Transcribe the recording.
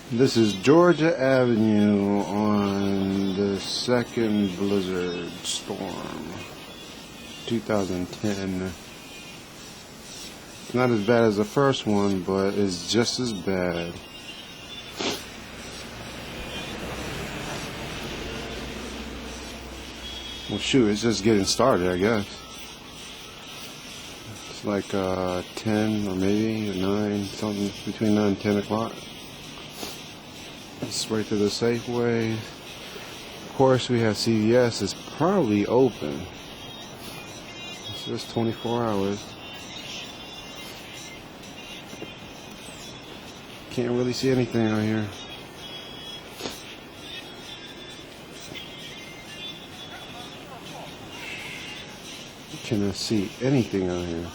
This is Georgia Avenue on the second blizzard storm, 2010. It's not as bad as the first one, but it's just as bad. Well, shoot, it's just getting started, I guess. It's like 10 or maybe 9, something between 9 and 10 o'clock. It's right to the Safeway. Of course, we have CVS. It's probably open. It's just 24 hours. Can't really see anything out here. Cannot see anything out here.